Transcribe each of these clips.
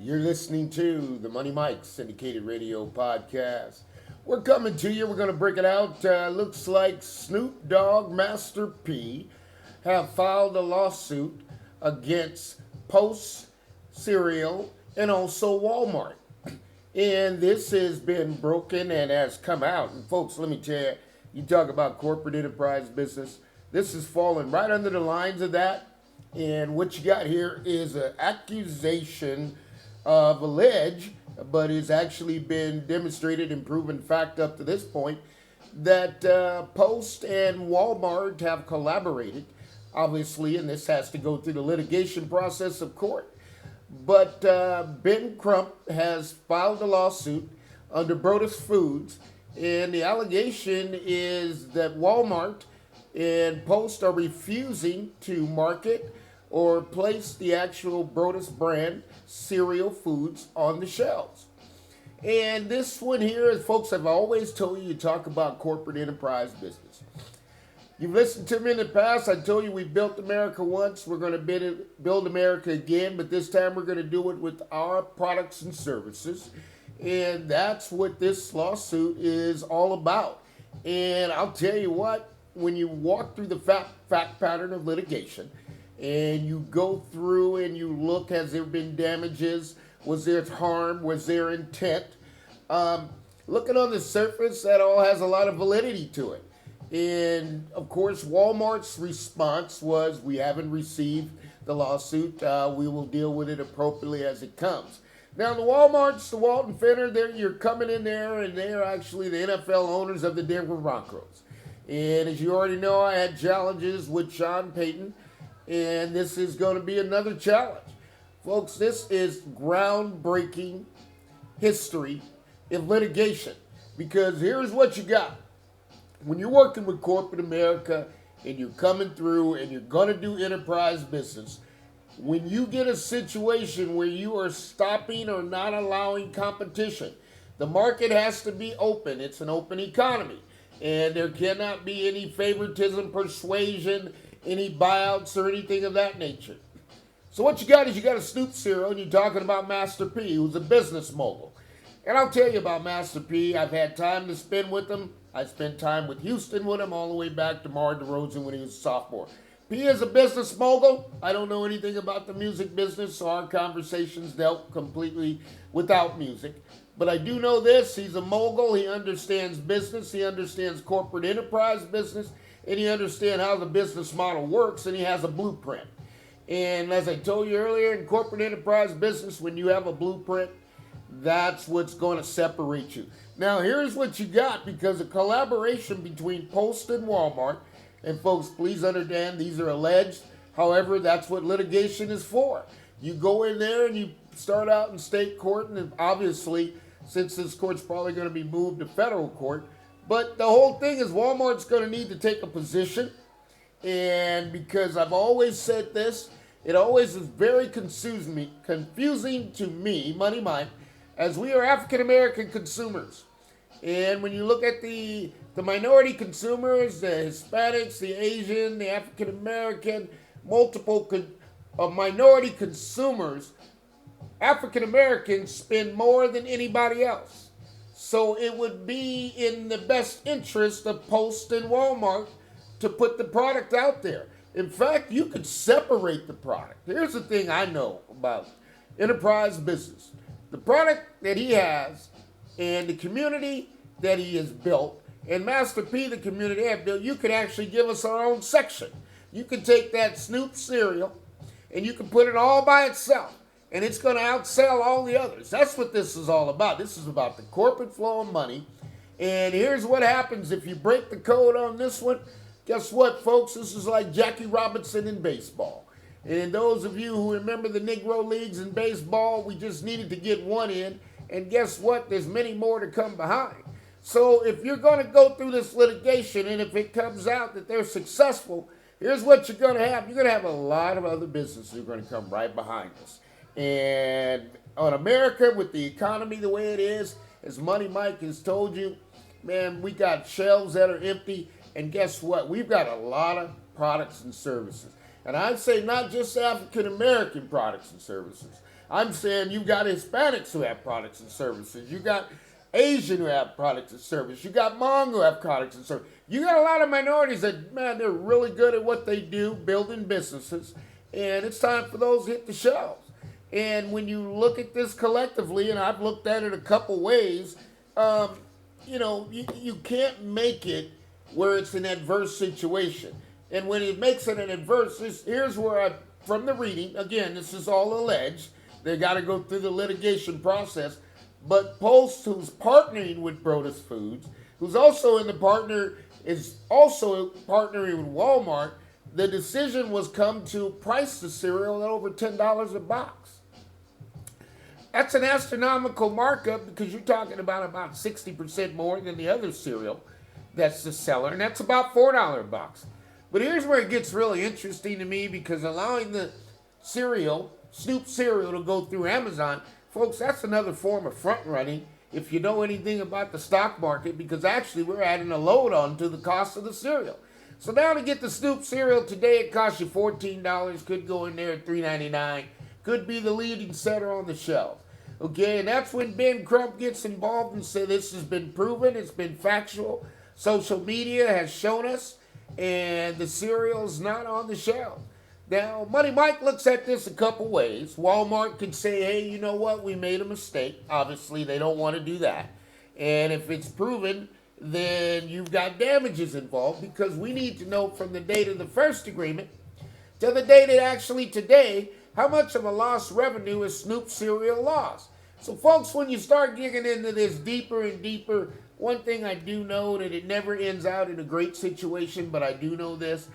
You're listening to the Money Mike Syndicated Radio Podcast. We're coming to you. We're going to break it out. Looks like Snoop Dogg, Master P have filed a lawsuit against Post Cereal and also Walmart. And this has been broken and has come out. And folks, let me tell you, you talk about corporate enterprise business. This is falling right under the lines of that. And what you got here is an accusation of allege, but it's actually been demonstrated and proven fact up to this point, that Post and Walmart have collaborated, obviously, and this has to go through the litigation process of court. But Ben Crump has filed a lawsuit under Broadus Foods, and the allegation is that Walmart and Post are refusing to market or place the actual Broadus brand cereal foods on the shelves. And this one here, as folks have always told you, talk about corporate enterprise business. You've listened to me in the past. I told you we built America once. We're going to build America again, but this time we're going to do it with our products and services. And that's what this lawsuit is all about. And I'll tell you what, when you walk through the fact pattern of litigation, and you go through and you look, has there been damages? Was there harm? Was there intent? Looking on the surface, that all has a lot of validity to it. And of course, Walmart's response was, we haven't received the lawsuit. We will deal with it appropriately as it comes. Now, the Walmart's, the Walton-Penner, you're coming in there, and they're actually the NFL owners of the Denver Broncos. And as you already know, I had challenges with Sean Payton, and this is going to be another challenge. Folks, this is groundbreaking history in litigation, because here's what you got. When you're working with corporate America and you're coming through and you're going to do enterprise business, when you get a situation where you are stopping or not allowing competition, the market has to be open. It's an open economy, and there cannot be any favoritism, persuasion, any buyouts or anything of that nature. So what you got is you got a Snoop cereal, and you're talking about Master P, who's a business mogul. And I'll tell you about Master P. I've had time to spend with him. I spent time with Houston with him all the way back to Mar DeRozan when he was a sophomore. P is a business mogul. I don't know anything about the music business, so our conversations dealt completely without music. But I do know this, he's a mogul. He understands business. He understands corporate enterprise business. And he understands how the business model works, and he has a blueprint. And as I told you earlier, in corporate enterprise business, when you have a blueprint, that's what's going to separate you. Now, here's what you got, because a collaboration between Post and Walmart, and folks, please understand, these are alleged. However, that's what litigation is for. You go in there and you start out in state court, and obviously, since this court's probably going to be moved to federal court, but the whole thing is Walmart's going to need to take a position. And because I've always said this, it always is very confusing to me, Money Mike, as we are African-American consumers. And when you look at the minority consumers, the Hispanics, the Asian, the African-American, multiple minority consumers, African-Americans spend more than anybody else. So it would be in the best interest of Post and Walmart to put the product out there. In fact, you could separate the product. Here's the thing I know about enterprise business. The product that he has and the community that he has built, and Master P, the community they have built, you could actually give us our own section. You could take that Snoop cereal and you can put it all by itself, and it's going to outsell all the others. That's what this is all about. This is about the corporate flow of money. And here's what happens if you break the code on this one. Guess what, folks? This is like Jackie Robinson in baseball. And those of you who remember the Negro Leagues in baseball, we just needed to get one in. And guess what? There's many more to come behind. So if you're going to go through this litigation, and if it comes out that they're successful, here's what you're going to have. You're going to have a lot of other businesses who are going to come right behind us. And on America, with the economy the way it is, as Money Mike has told you, man, we got shelves that are empty. And guess what? We've got a lot of products and services. And I'd say not just African-American products and services, I'm saying you got Hispanics who have products and services. You got Asian who have products and services. You got Hmong who have products and services. You got a lot of minorities that, man, they're really good at what they do, building businesses. And it's time for those to hit the shelves. And when you look at this collectively, and I've looked at it a couple ways, you can't make it where it's an adverse situation. And when it makes it an adverse, here's where from the reading, again, this is all alleged. They got to go through the litigation process. But Post, who's partnering with Broadus Foods, who's also is also partnering with Walmart, the decision was come to price the cereal at over $10 a box. That's an astronomical markup because you're talking about 60% more than the other cereal that's the seller, and that's about $4 a box. But here's where it gets really interesting to me, because allowing the cereal, Snoop cereal, to go through Amazon, folks, that's another form of front running if you know anything about the stock market, because actually we're adding a load on to the cost of the cereal. So now to get the Snoop cereal today, it costs you $14, could go in there at $3.99, could be the leading seller on the shelf. Okay, and that's when Ben Crump gets involved and says this has been proven, it's been factual, social media has shown us, and the cereal's not on the shelf. Now, Money Mike looks at this a couple ways. Walmart could say, hey, you know what, we made a mistake. Obviously, they don't want to do that. And if it's proven, then you've got damages involved, because we need to know from the date of the first agreement to the date of actually today, how much of a lost revenue is Snoop cereal lost. So, folks, when you start digging into this deeper and deeper, one thing I do know, that it never ends out in a great situation, but I do know this.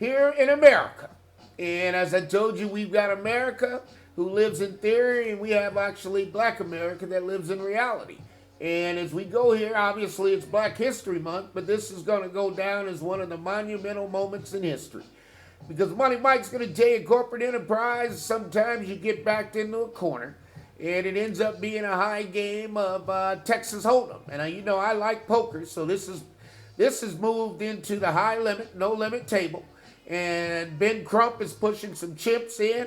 Here in America, and as I told you, we've got America who lives in theory, and we have actually Black America that lives in reality. And as we go here, obviously it's Black History Month, but this is going to go down as one of the monumental moments in history. Because Money Mike's going to tell you, corporate enterprise, sometimes you get backed into a corner, and it ends up being a high game of Texas Hold'em. And I like poker, so this is moved into the high limit, no limit table. And Ben Crump is pushing some chips in,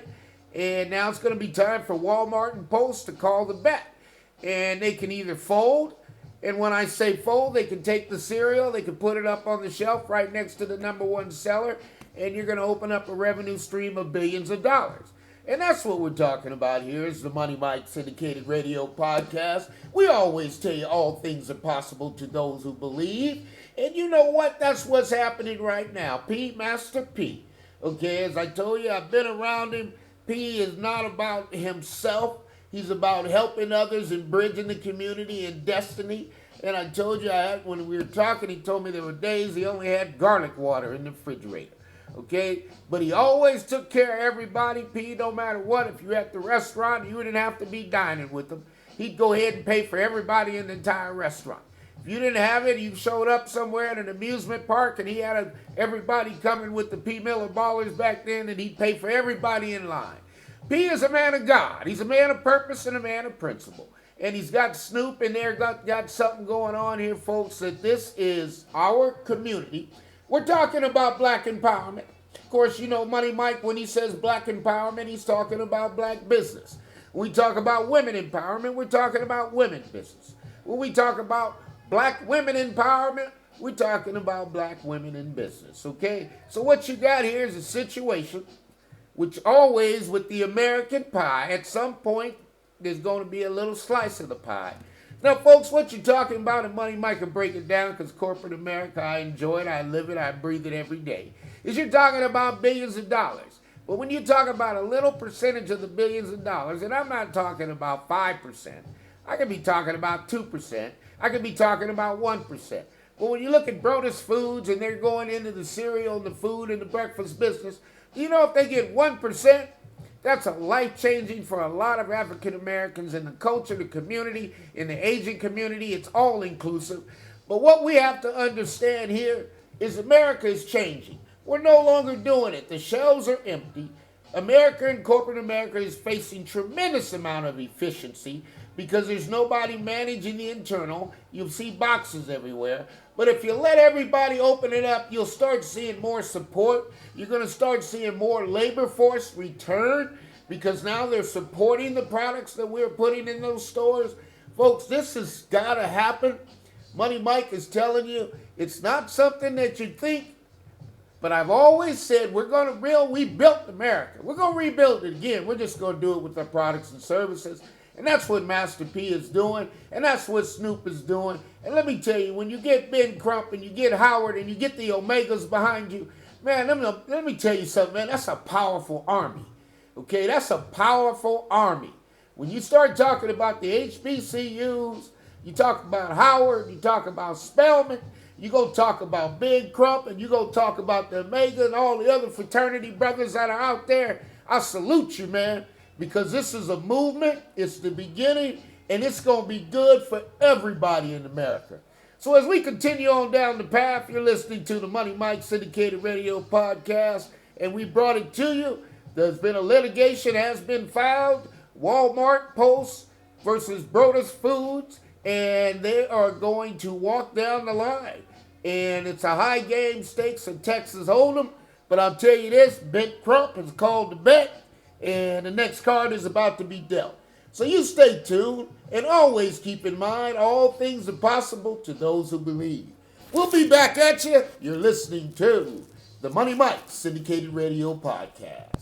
and now it's going to be time for Walmart and Post to call the bet. And they can either fold, and when I say fold, they can take the cereal, they can put it up on the shelf right next to the number one seller, and you're going to open up a revenue stream of billions of dollars. And that's what we're talking about here, is the Money Mike Syndicated Radio Podcast. We always tell you all things are possible to those who believe. And you know what? That's what's happening right now. Master P. Okay, as I told you, I've been around him. P is not about himself. He's about helping others and bridging the community and destiny. And I told you, when we were talking, he told me there were days he only had garlic water in the refrigerator. Okay? But he always took care of everybody, P, no matter what. If you're at the restaurant, you didn't have to be dining with him. He'd go ahead and pay for everybody in the entire restaurant. If you didn't have it, you showed up somewhere at an amusement park, and he had everybody coming with the P. Miller Ballers back then, and he'd pay for everybody in line. P is a man of God. He's a man of purpose and a man of principle. And he's got Snoop in there, got something going on here, folks, that this is our community. We're talking about Black empowerment. Of course, Money Mike, when he says Black empowerment, he's talking about Black business. When we talk about women empowerment, we're talking about women business. When we talk about Black women empowerment, we're talking about Black women in business, okay? So what you got here is a situation which always, with the American pie, at some point, there's going to be a little slice of the pie. Now, folks, what you're talking about, and Money Mike can break it down, because corporate America, I enjoy it, I live it, I breathe it every day, is you're talking about billions of dollars. But when you talk about a little percentage of the billions of dollars, and I'm not talking about 5%, I could be talking about 2%, I could be talking about 1%. But when you look at Broadus Foods, and they're going into the cereal and the food and the breakfast business, do you know if they get 1%, that's a life-changing for a lot of African Americans in the culture, the community, in the Asian community. It's all inclusive. But what we have to understand here is America is changing. We're no longer doing it. The shelves are empty. America and corporate America is facing tremendous amount of efficiency because there's nobody managing the internal. You'll see boxes everywhere. But if you let everybody open it up, you'll start seeing more support. You're going to start seeing more labor force return because now they're supporting the products that we're putting in those stores. Folks, this has got to happen. Money Mike is telling you it's not something that you think, but I've always said we built America. We're going to rebuild it again. We're just going to do it with our products and services. And that's what Master P is doing, and that's what Snoop is doing. And let me tell you, when you get Ben Crump and you get Howard and you get the Omegas behind you, man, let me tell you something, man, that's a powerful army. Okay, that's a powerful army. When you start talking about the HBCUs, you talk about Howard, you talk about Spelman, you go talk about Ben Crump, and you go talk about the Omega and all the other fraternity brothers that are out there, I salute you, man. Because this is a movement, it's the beginning, and it's going to be good for everybody in America. So as we continue on down the path, you're listening to the Money Mike Syndicated Radio Podcast, and we brought it to you. There's been a litigation has been filed, Walmart Post versus Broadus Foods, and they are going to walk down the line. And it's a high game stakes in Texas Hold'em, but I'll tell you this, Ben Crump has called the bet, and the next card is about to be dealt. So you stay tuned, and always keep in mind all things are possible to those who believe. We'll be back at you. You're listening to the Money Mike Syndicated Radio Podcast.